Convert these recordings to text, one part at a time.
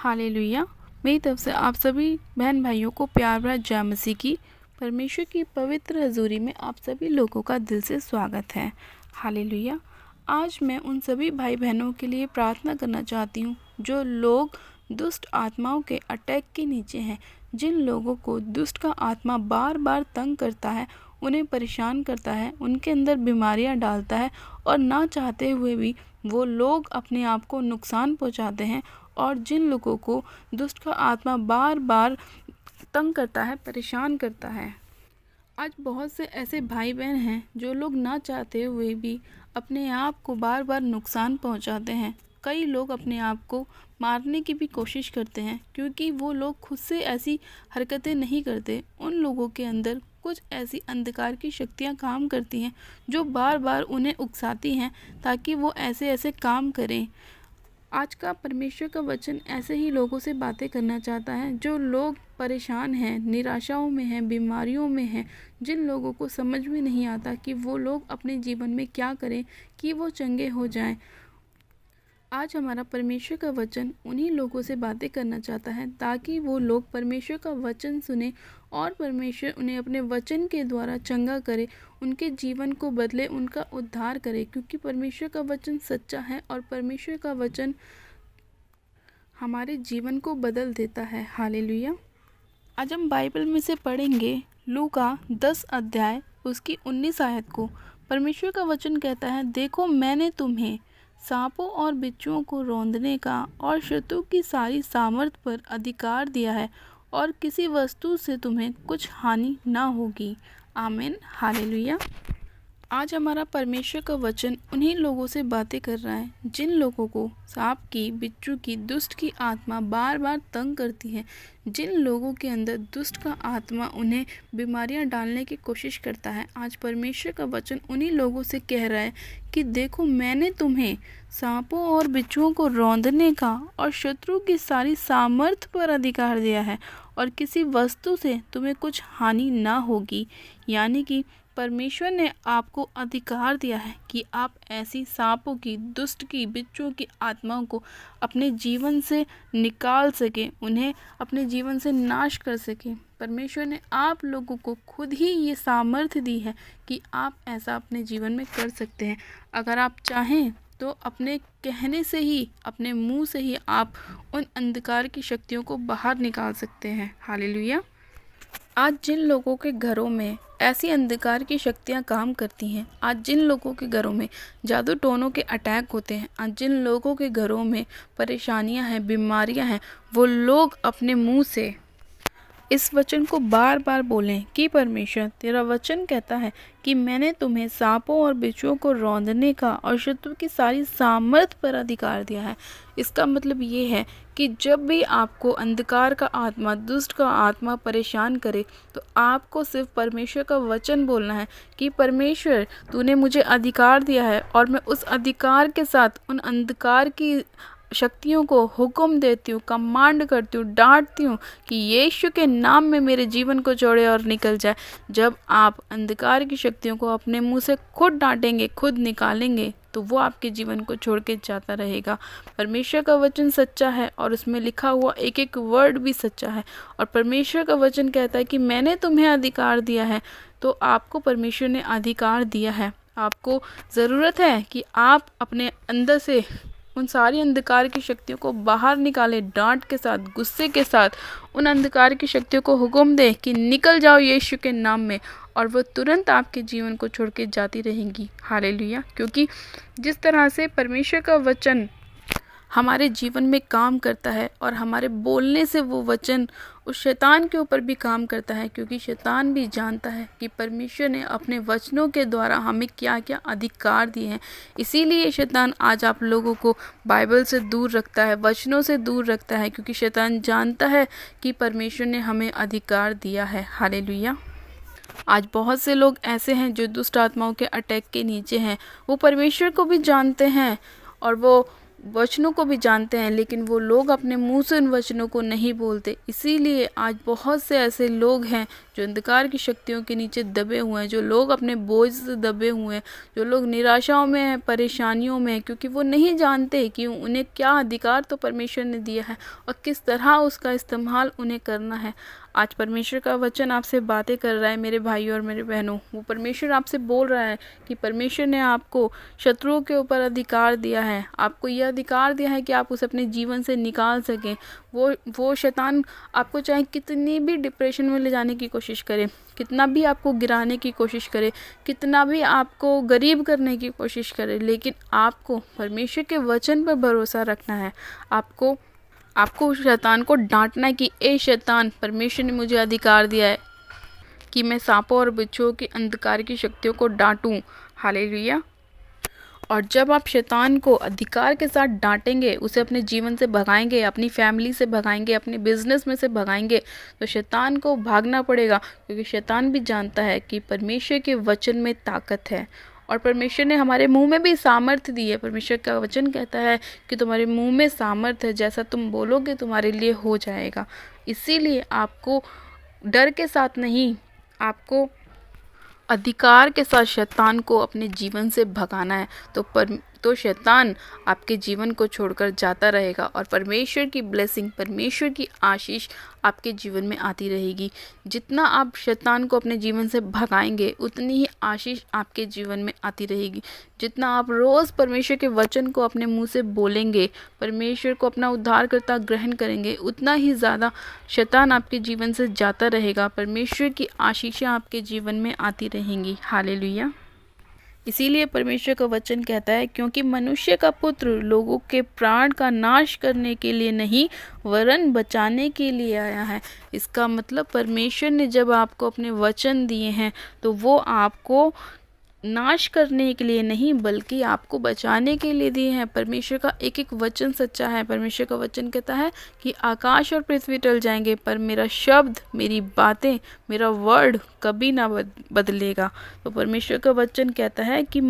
Hallelujah. मेरी तरफ से आप सभी बहन भाइयों को प्यार भरा जय मसीह की। परमेश्वर की पवित्र हजूरी में आप सभी लोगों का दिल से स्वागत है। हालेलुया। आज मैं उन सभी भाई बहनों के लिए प्रार्थना करना चाहती हूँ जो लोग दुष्ट आत्माओं के अटैक के नीचे हैं। जिन लोगों को दुष्ट का आत्मा बार बार तंग करता है, उन्हें परेशान करता है, उनके अंदर बीमारियां डालता है और ना चाहते हुए भी वो लोग अपने आप को नुकसान पहुंचाते हैं। और जिन लोगों को दुष्ट का आत्मा बार बार तंग करता है, परेशान करता है। आज बहुत से ऐसे भाई बहन हैं जो लोग ना चाहते हुए भी अपने आप को बार बार नुकसान पहुंचाते हैं। कई लोग अपने आप को मारने की भी कोशिश करते हैं, क्योंकि वो लोग खुद से ऐसी हरकतें नहीं करते। उन लोगों के अंदर कुछ ऐसी अंधकार की शक्तियां काम करती हैं जो बार बार उन्हें उकसाती हैं ताकि वो ऐसे ऐसे काम करें। आज का परमेश्वर का वचन ऐसे ही लोगों से बातें करना चाहता है जो लोग परेशान हैं, निराशाओं में हैं, बीमारियों में हैं, जिन लोगों को समझ में नहीं आता कि वो लोग अपने जीवन में क्या करें कि वो चंगे हो जाएं। आज हमारा परमेश्वर का वचन उन्हीं लोगों से बातें करना चाहता है ताकि वो लोग परमेश्वर का वचन सुने और परमेश्वर उन्हें अपने वचन के द्वारा चंगा करे, उनके जीवन को बदले, उनका उद्धार करे, क्योंकि परमेश्वर का वचन सच्चा है और परमेश्वर का वचन हमारे जीवन को बदल देता है। हालेलुया। आज हम बाइबल में से पढ़ेंगे लूका 10 अध्याय उसकी 19 आयत को। परमेश्वर का वचन कहता है, देखो मैंने तुम्हें सांपों और बिच्छुओं को रौंदने का और शत्रु की सारी सामर्थ पर अधिकार दिया है और किसी वस्तु से तुम्हें कुछ हानि ना होगी। आमीन। हालेलुया। आज हमारा परमेश्वर का वचन उन्हीं लोगों से बातें कर रहा है जिन लोगों को सांप की, बिच्छू की, दुष्ट की आत्मा बार बार तंग करती है। जिन लोगों के अंदर दुष्ट का आत्मा उन्हें बीमारियां डालने की कोशिश करता है। आज परमेश्वर का वचन उन्हीं लोगों से कह रहा है कि देखो मैंने तुम्हें सांपों और बिच्छुओं को रौंदने का और शत्रु की सारी सामर्थ पर अधिकार दिया है और किसी वस्तु से तुम्हें कुछ हानि ना होगी। यानी कि परमेश्वर ने आपको अधिकार दिया है कि आप ऐसी सांपों की, दुष्ट की, बिच्छुओं की आत्माओं को अपने जीवन से निकाल सके, उन्हें अपने जीवन से नाश कर सके। परमेश्वर ने आप लोगों को खुद ही ये सामर्थ्य दी है कि आप ऐसा अपने जीवन में कर सकते हैं। अगर आप चाहें तो अपने कहने से ही, अपने मुंह से ही आप उन अंधकार की शक्तियों को बाहर निकाल सकते हैं। हालेलुया। आज जिन लोगों के घरों में ऐसी अंधकार की शक्तियां काम करती हैं, आज जिन लोगों के घरों में जादू टोनों के अटैक होते हैं, आज जिन लोगों के घरों में परेशानियां हैं, बीमारियां हैं, वो लोग अपने मुंह से इस वचन को बार बार बोलें कि परमेश्वर तेरा वचन कहता है कि मैंने तुम्हें सांपों और बिच्छुओं को रौंदने का और शत्रु की सारी सामर्थ पर अधिकार दिया है। इसका मतलब ये है कि जब भी आपको अंधकार का आत्मा, दुष्ट का आत्मा परेशान करे तो आपको सिर्फ परमेश्वर का वचन बोलना है कि परमेश्वर तूने मुझे अधिकार दिया है और मैं उस अधिकार के साथ उन अंधकार की शक्तियों को हुक्म देती हूँ, कमांड करती हूँ, डांटती हूँ कि यीशु के नाम में मेरे जीवन को छोड़े और निकल जाए। जब आप अंधकार की शक्तियों को अपने मुंह से खुद डांटेंगे, खुद निकालेंगे, तो वो आपके जीवन को छोड़ के जाता रहेगा। परमेश्वर का वचन सच्चा है और उसमें लिखा हुआ एक एक वर्ड भी सच्चा है। और परमेश्वर का वचन कहता है कि मैंने तुम्हें अधिकार दिया है। तो आपको परमेश्वर ने अधिकार दिया है। आपको ज़रूरत है कि आप अपने अंदर से उन सारी अंधकार की शक्तियों को बाहर निकालें, डांट के साथ, गुस्से के साथ उन अंधकार की शक्तियों को हुक्म दें कि निकल जाओ यीशु के नाम में, और वो तुरंत आपके जीवन को छोड़ के जाती रहेंगी। हालेलुया। क्योंकि जिस तरह से परमेश्वर का वचन हमारे जीवन में काम करता है और हमारे बोलने से वो वचन उस शैतान के ऊपर भी काम करता है, क्योंकि शैतान भी जानता है कि परमेश्वर ने अपने वचनों के द्वारा हमें क्या क्या अधिकार दिए हैं। इसीलिए शैतान आज आप लोगों को बाइबल से दूर रखता है, वचनों से दूर रखता है, क्योंकि शैतान जानता है कि परमेश्वर ने हमें अधिकार दिया है। हालेलुया। आज बहुत से लोग ऐसे हैं जो दुष्ट आत्माओं के अटैक के नीचे हैं। वो परमेश्वर को भी जानते हैं और वो वचनों को भी जानते हैं, लेकिन वो लोग अपने मुंह से उन वचनों को नहीं बोलते। इसीलिए आज बहुत से ऐसे लोग हैं जो अंधकार की शक्तियों के नीचे दबे हुए हैं, जो लोग अपने बोझ से दबे हुए हैं, जो लोग निराशाओं में हैं, परेशानियों में हैं, क्योंकि वो नहीं जानते कि उन्हें क्या अधिकार तो परमेश्वर ने दिया है और किस तरह उसका इस्तेमाल उन्हें करना है। आज परमेश्वर का वचन आपसे बातें कर रहा है मेरे भाइयों और मेरे बहनों। वो परमेश्वर आपसे बोल रहा है कि परमेश्वर ने आपको शत्रुओं के ऊपर अधिकार दिया है, आपको यह अधिकार दिया है कि आप उसे अपने जीवन से निकाल सकें। वो शैतान आपको चाहे कितनी भी डिप्रेशन में ले जाने की कोशिश करे, कितना भी आपको गिराने की कोशिश करे, कितना भी आपको गरीब करने की कोशिश करे, लेकिन आपको परमेश्वर के वचन पर भरोसा रखना है। आपको उस शैतान को डांटना है कि ए शैतान, परमेश्वर ने मुझे अधिकार दिया है कि मैं सांपों और बिच्छुओं की अंधकार की शक्तियों को डांटूं। हालेलुया। और जब आप शैतान को अधिकार के साथ डांटेंगे, उसे अपने जीवन से भगाएंगे, अपनी फैमिली से भगाएंगे, अपने बिजनेस में से भगाएंगे, तो शैतान को भागना पड़ेगा, क्योंकि शैतान भी जानता है कि परमेश्वर के वचन में ताकत है और परमेश्वर ने हमारे मुंह में भी सामर्थ्य दी है। परमेश्वर का वचन कहता है कि तुम्हारे मुंह में सामर्थ्य है, जैसा तुम बोलोगे तुम्हारे लिए हो जाएगा। इसीलिए आपको डर के साथ नहीं, आपको अधिकार के साथ शैतान को अपने जीवन से भगाना है। तो शैतान आपके जीवन को छोड़कर जाता रहेगा और परमेश्वर की ब्लेसिंग, परमेश्वर की आशीष आपके जीवन में आती रहेगी। जितना आप शैतान को अपने जीवन से भगाएंगे, उतनी ही आशीष आपके जीवन में आती रहेगी। जितना आप रोज़ परमेश्वर के वचन को अपने मुंह से बोलेंगे, परमेश्वर को अपना उद्धारकर्ता ग्रहण करेंगे, उतना ही ज़्यादा शैतान आपके जीवन से जाता रहेगा। परमेश्वर की आशीषें आपके जीवन में आती रहेंगी। हालेलुया। इसीलिए परमेश्वर का वचन कहता है, क्योंकि मनुष्य का पुत्र लोगों के प्राण का नाश करने के लिए नहीं, वरन बचाने के लिए आया है। इसका मतलब परमेश्वर ने जब आपको अपने वचन दिए हैं, तो वो आपको नाश करने के लिए नहीं, बल्कि आपको बचाने के लिए दिए हैं। परमेश्वर का एक एक वचन सच्चा है। परमेश्वर का वचन कहता है कि आकाश और पृथ्वी टल जाएंगे, पर मेरा शब्द, मेरी बातें, मेरा वर्ड कभी ना बदलेगा। तो परमेश्वर का वचन कहता है कि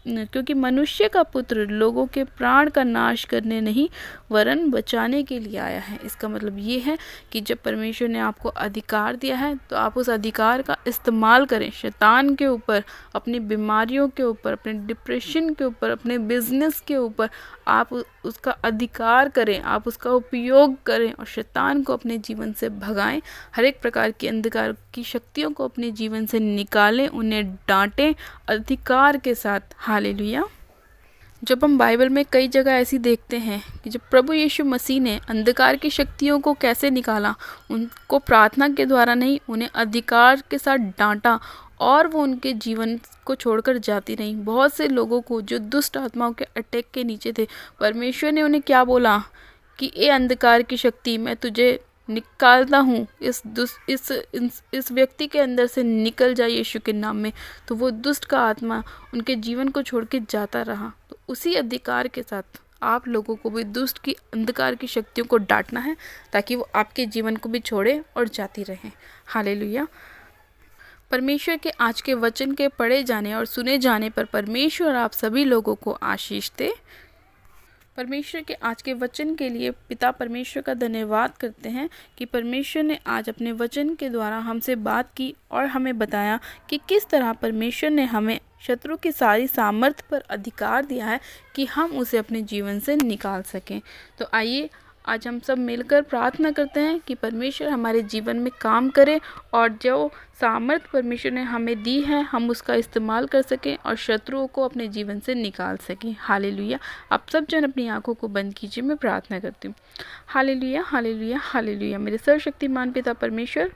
क्योंकि मनुष्य का पुत्र लोगों के प्राण का नाश करने नहीं, वरन बचाने के लिए आया है। इसका मतलब ये है कि जब परमेश्वर ने आपको अधिकार दिया है, तो आप उस अधिकार का इस्तेमाल करें शैतान के ऊपर, अपनी बीमारियों के ऊपर, अपने डिप्रेशन के ऊपर, अपने बिजनेस के ऊपर। आप उसका अधिकार करें, आप उसका उपयोग करें और शैतान को अपने जीवन से भगाएं। हर एक प्रकार की अंधकार की शक्तियों को अपने जीवन से निकालें, उन्हें डांटें अधिकार के साथ। हालेलुया। जब हम बाइबल में कई जगह ऐसी देखते हैं कि जब प्रभु यीशु मसीह ने अंधकार की शक्तियों को कैसे निकाला, उनको प्रार्थना के द्वारा नहीं, उन्हें अधिकार के साथ डांटा और वो उनके जीवन को छोड़कर जाती रहीं। बहुत से लोगों को जो दुष्ट आत्माओं के अटैक के नीचे थे, परमेश्वर ने उन्हें क्या बोला कि ए अंधकार की शक्ति, मैं तुझे निकालता हूँ, इस व्यक्ति के अंदर से निकल जाए यीशु के नाम में। तो वो दुष्ट का आत्मा उनके जीवन को छोड़ के जाता रहा। तो उसी अधिकार के साथ आप लोगों को भी दुष्ट की अंधकार की शक्तियों को डांटना है, ताकि वो आपके जीवन को भी छोड़े और जाती रहें। हालेलुया। परमेश्वर के आज के वचन के पढ़े जाने और सुने जाने पर परमेश्वर आप सभी लोगों को आशीष दे। परमेश्वर के आज के वचन के लिए पिता परमेश्वर का धन्यवाद करते हैं कि परमेश्वर ने आज अपने वचन के द्वारा हमसे बात की और हमें बताया कि किस तरह परमेश्वर ने हमें शत्रु की सारी सामर्थ्य पर अधिकार दिया है कि हम उसे अपने जीवन से निकाल सकें। तो आइए आज हम सब मिलकर प्रार्थना करते हैं कि परमेश्वर हमारे जीवन में काम करे और जो सामर्थ्य परमेश्वर ने हमें दी है, हम उसका इस्तेमाल कर सकें और शत्रुओं को अपने जीवन से निकाल सकें। हालेलुया। आप सब जन अपनी आंखों को बंद कीजिए, मैं प्रार्थना करती हूँ। Hallelujah, hallelujah, hallelujah. मेरे सर्वशक्तिमान पिता परमेश्वर,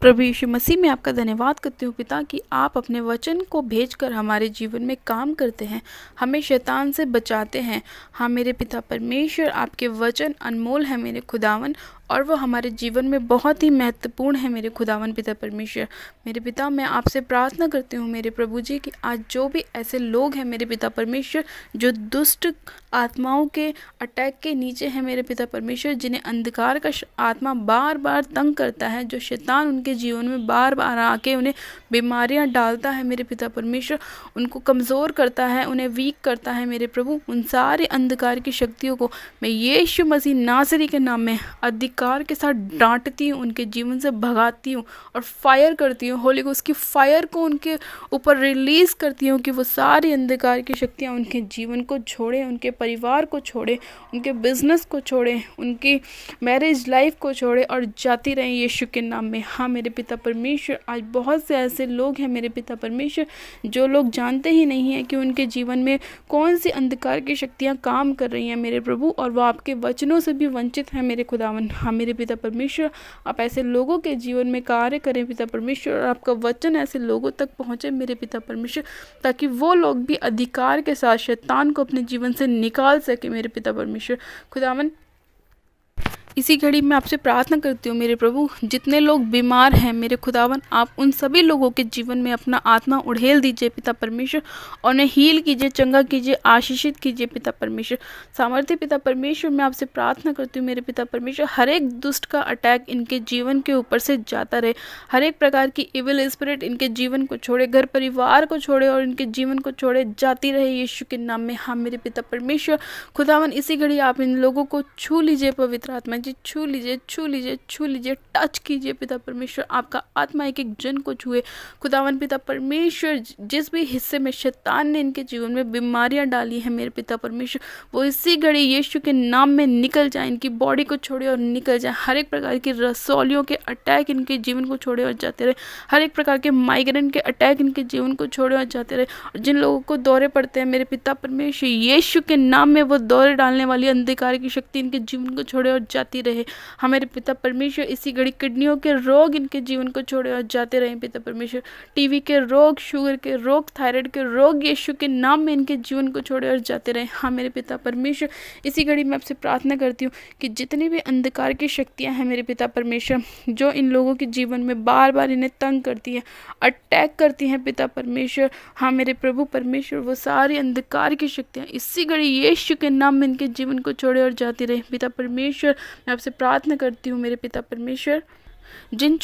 प्रभु यीशु मसीह में आपका धन्यवाद करती हूँ पिता कि आप अपने वचन को भेजकर हमारे जीवन में काम करते हैं, हमें शैतान से बचाते हैं। हाँ मेरे पिता परमेश्वर, आपके वचन अनमोल है मेरे खुदावन, और वो हमारे जीवन में बहुत ही महत्वपूर्ण है मेरे खुदावन पिता परमेश्वर। मेरे पिता, मैं आपसे प्रार्थना करती हूँ मेरे प्रभु जी कि आज जो भी ऐसे लोग हैं मेरे पिता परमेश्वर, जो दुष्ट आत्माओं के अटैक के नीचे हैं मेरे पिता परमेश्वर, जिन्हें अंधकार का आत्मा बार बार तंग करता है, जो शैतान उनके जीवन में बार बार आके उन्हें बीमारियां डालता है मेरे पिता परमेश्वर, उनको कमज़ोर करता है, उन्हें वीक करता है मेरे प्रभु, उन सारे अंधकार की शक्तियों को मैं यीशु मसीह नासरी के नाम में अधिकार के साथ डांटती हूँ, उनके जीवन से भगाती हूँ और फायर करती हूँ। होली गोस्ट की फायर को उनके ऊपर रिलीज़ करती हूँ कि वो सारी अंधकार की शक्तियाँ उनके जीवन को छोड़े, उनके परिवार को छोड़े, उनके बिजनेस को छोड़े, उनकी मैरिज लाइफ को छोड़े और जाती रहें यीशु के नाम में। हाँ मेरे पिता परमेश्वर, आज बहुत से ऐसे लोग हैं मेरे पिता परमेश्वर, जो लोग जानते ही नहीं हैं कि उनके जीवन में कौन सी अंधकार की शक्तियाँ काम कर रही हैं मेरे प्रभु, और वो आपके वचनों से भी वंचित हैं मेरे खुदावन। हाँ मेरे पिता परमेश्वर, आप ऐसे लोगों के जीवन में कार्य करें पिता परमेश्वर, और आपका वचन ऐसे लोगों तक पहुँचे मेरे पिता परमेश्वर, ताकि वो लोग भी अधिकार के साथ शैतान को अपने जीवन से निकाल सके मेरे पिता परमेश्वर। खुदावन, इसी घड़ी मैं आपसे प्रार्थना करती हूँ मेरे प्रभु, जितने लोग बीमार हैं मेरे खुदावन, आप उन सभी लोगों के जीवन में अपना आत्मा उड़ेल दीजिए पिता परमेश्वर, और उन्हें हील कीजिए, चंगा कीजिए, आशीषित कीजिए पिता परमेश्वर। सामर्थ्य पिता परमेश्वर, मैं आपसे प्रार्थना करती हूँ मेरे पिता परमेश्वर, हर एक दुष्ट का अटैक इनके जीवन के ऊपर से जाता रहे, हर एक प्रकार की इविल स्पिरिट इनके जीवन को छोड़े, घर परिवार को छोड़े और इनके जीवन को छोड़े, जाती रहे यीशु के नाम में। हाँ मेरे पिता परमेश्वर, खुदावन इसी घड़ी आप इन लोगों को छू लीजिए पवित्र आत्मा जी, छू लीजिए, छू लीजिए, छू लीजिए, टच कीजिए पिता परमेश्वर, आपका आत्मा एक एक जन को छुए खुदावन पिता परमेश्वर। जिस भी हिस्से में शैतान ने इनके जीवन में बीमारियां डाली हैं मेरे पिता परमेश्वर, वो इसी घड़ी यीशु के नाम में निकल जाए, इनकी बॉडी को छोड़े और निकल जाए। हर एक प्रकार की रसौलियों के अटैक इनके जीवन को छोड़े और जाते रहे, हर एक प्रकार के माइग्रेन के अटैक इनके जीवन को छोड़े और जाते रहे, और जिन लोगों को दौरे पड़ते हैं मेरे पिता परमेश्वर, यीशु के नाम में वो दौरे डालने वाली अंधकार की शक्ति इनके जीवन को छोड़े और जाती रहे। हमारे पिता परमेश्वर, इसी घड़ी किडनियों के रोग इनके जीवन को छोड़े और जाते रहे पिता परमेश्वर, टीवी के रोग, शुगर के रोग, थायराइड के रोग यीशु के नाम में इनके जीवन को छोड़े और जाते रहे। हाँ मेरे पिता परमेश्वर, इसी घड़ी मैं आपसे प्रार्थना करती हूँ कि जितनी भी अंधकार की शक्तियाँ हैं मेरे पिता परमेश्वर, जो इन लोगों के जीवन में बार बार इन्हें तंग करती हैं, अटैक करती हैं पिता परमेश्वर, हाँ मेरे प्रभु परमेश्वर, वो सारी अंधकार की शक्तियाँ इसी घड़ी यीशु के नाम में इनके जीवन को छोड़े और जाती रहे पिता परमेश्वर। मैं आपसे प्रार्थना करती हूँ मेरे पिता परमेश्वर, जिन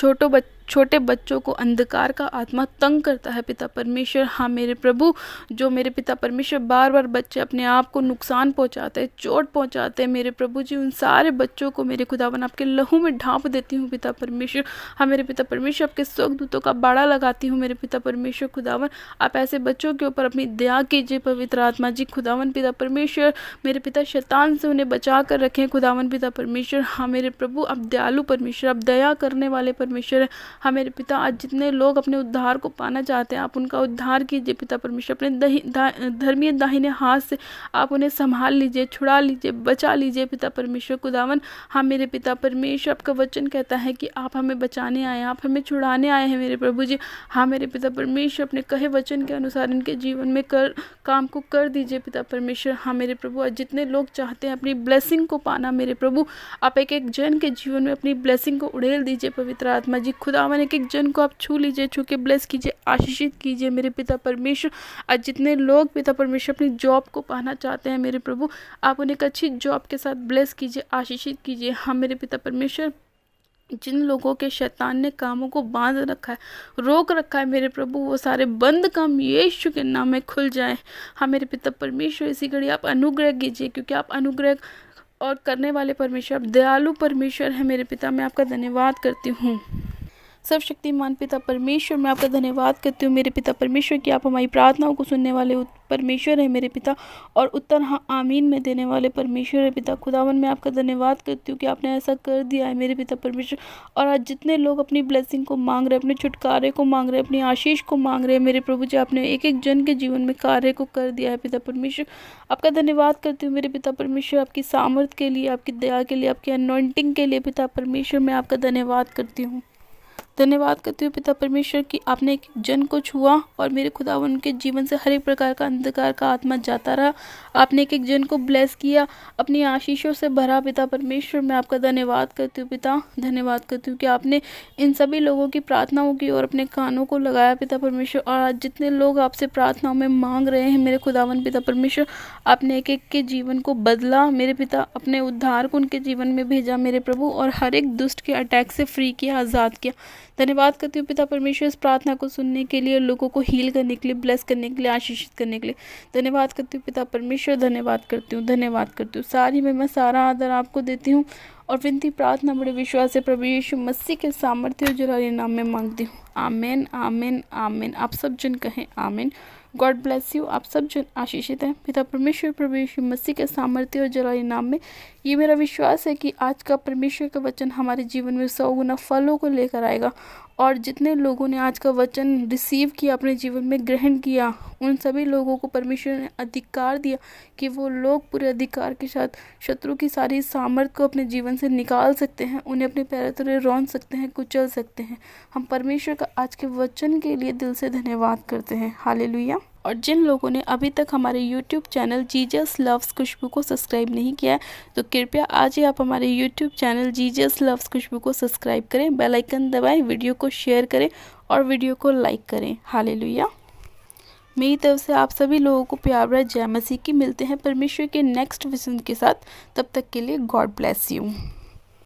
छोटे बच्चों को अंधकार का आत्मा तंग करता है पिता परमेश्वर, हाँ मेरे प्रभु, जो मेरे पिता परमेश्वर बार बार बच्चे अपने आप को नुकसान पहुंचाते हैं, चोट पहुंचाते हैं मेरे प्रभु जी, उन सारे बच्चों को मेरे खुदावन आपके लहू में ढांप देती हूँ पिता परमेश्वर। हाँ मेरे पिता परमेश्वर, आपके स्वर्गदूतों का बाड़ा लगाती हूँ मेरे पिता परमेश्वर। खुदावन आप ऐसे बच्चों के ऊपर अपनी दया कीजिए पवित्र आत्मा जी। खुदावन पिता परमेश्वर, मेरे पिता शैतान से उन्हें बचा कर रखें खुदावन पिता परमेश्वर। हाँ मेरे प्रभु, आप दयालु परमेश्वर, आप दया करने वाले परमेश्वर। हाँ मेरे पिता, आज जितने लोग अपने उद्धार को पाना चाहते हैं, आप उनका उद्धार कीजिए पिता परमेश्वर। अपने धर्मीय दाहिने हाथ से आप उन्हें संभाल लीजिए, छुड़ा लीजिए, बचा लीजिए पिता परमेश्वर। खुदावन हाँ मेरे पिता परमेश्वर, आपका वचन कहता है कि आप हमें बचाने आए, आप हमें छुड़ाने आए हैं मेरे प्रभु जी। हाँ मेरे पिता परमेश्वर, अपने कहे वचन के अनुसार इनके जीवन में काम को कर दीजिए पिता परमेश्वर। हाँ मेरे प्रभु, आज जितने लोग चाहते हैं अपनी ब्लेसिंग को पाना मेरे प्रभु, आप एक एक जन के जीवन में अपनी ब्लेसिंग को उड़ेल दीजिए पवित्र आत्मा जी। खुदावन एक एक जन को आप छू लीजिए, छू के ब्लेस कीजिए, आशीषित कीजिए मेरे पिता परमेश्वर। आज जितने लोग पिता परमेश्वर अपनी जॉब को पाना चाहते हैं मेरे प्रभु, आप उन्हें एक अच्छी जॉब के साथ ब्लेस कीजिए, आशीषित कीजिए। हाँ मेरे पिता परमेश्वर, जिन लोगों के शैतान ने कामों को बांध रखा है, रोक रखा है मेरे प्रभु, वो सारे बंद काम यीशु के नाम में खुल जाए। हाँ मेरे पिता परमेश्वर, इसी घड़ी आप अनुग्रह कीजिए, क्योंकि आप अनुग्रह और करने वाले परमेश्वर, आप दयालु परमेश्वर है मेरे पिता। मैं आपका धन्यवाद करती हूँ सर्वशक्तिमान पिता परमेश्वर, मैं आपका धन्यवाद करती हूँ मेरे पिता परमेश्वर कि आप हमारी प्रार्थनाओं को सुनने वाले परमेश्वर है मेरे पिता, और उत्तर हाँ आमीन में देने वाले परमेश्वर है पिता। खुदावन मैं आपका धन्यवाद करती हूँ कि आपने ऐसा कर दिया है मेरे पिता परमेश्वर। और आज जितने लोग अपनी ब्लेसिंग को मांग रहे हैं, अपने छुटकारे को मांग रहे हैं, अपनी आशीष को मांग रहे हैं मेरे प्रभु जी, आपने एक एक जन के जीवन में कार्य को कर दिया है पिता परमेश्वर। आपका धन्यवाद करती हूँ मेरे पिता परमेश्वर, आपकी सामर्थ के लिए, आपकी दया के लिए, आपकी अनॉइंटिंग के लिए पिता परमेश्वर, मैं आपका धन्यवाद करती हूँ। धन्यवाद करती हूँ पिता परमेश्वर कि आपने एक जन को छुआ और मेरे खुदावन के जीवन से हर एक प्रकार का अंधकार का आत्मा जाता रहा। आपने एक जन को ब्लेस किया, अपनी आशीषों से भरा। पिता परमेश्वर मैं आपका धन्यवाद करती हूँ पिता, धन्यवाद करती हूँ कि आपने इन सभी लोगों की प्रार्थनाओं की और अपने कानों को लगाया पिता परमेश्वर। और आज जितने लोग आपसे प्रार्थनाओं में मांग रहे हैं मेरे खुदावन पिता परमेश्वर, आपने एक एक के जीवन को बदला मेरे पिता, अपने उद्धार को उनके जीवन में भेजा मेरे प्रभु, और हर एक दुष्ट के अटैक से फ्री किया, आज़ाद किया। धन्यवाद करती हूँ पिता परमेश्वर इस प्रार्थना को सुनने के लिए, लोगों को हील करने के लिए, ब्लेस करने के लिए, आशीषित करने के लिए। धन्यवाद करती हूँ पिता परमेश्वर, धन्यवाद करती हूँ, धन्यवाद करती हूँ। सारी मैं सारा आदर आपको देती हूँ और विनती प्रार्थना बड़े विश्वास से प्रभु यीशु मसीह के सामर्थ्य और जलाली नाम में मांगती हूँ। आमीन आमीन आमीन। आप सब जन कहें आमीन। God bless you. आप सब जन आशीषित हैं पिता परमेश्वर प्रभु यीशु मसीह के सामर्थ्य और जलाली नाम में। ये मेरा विश्वास है कि आज का परमेश्वर का वचन हमारे जीवन में 100 गुना फलों को लेकर आएगा। और जितने लोगों ने आज का वचन रिसीव किया, अपने जीवन में ग्रहण किया, उन सभी लोगों को परमेश्वर ने अधिकार दिया कि वो लोग पूरे अधिकार के साथ शत्रु की सारी सामर्थ को अपने जीवन से निकाल सकते हैं, उन्हें अपने पैरों तले रौंद सकते हैं, कुचल सकते हैं। हम परमेश्वर का आज के वचन के लिए दिल से धन्यवाद करते हैं। हालेलुया। और जिन लोगों ने अभी तक हमारे YouTube चैनल जीजस लव्स खुशबू को सब्सक्राइब नहीं किया है तो कृपया आज ही आप हमारे YouTube चैनल जीजस लव्स खुशबू को सब्सक्राइब करें, बेल आइकन दबाएं, वीडियो को शेयर करें और वीडियो को लाइक करें। हालेलुया। मेरी तरफ से आप सभी लोगों को प्यार भरा जय मसीह की। मिलते हैं परमेश्वर के नेक्स्ट विजन के साथ, तब तक के लिए गॉड ब्लेस यू।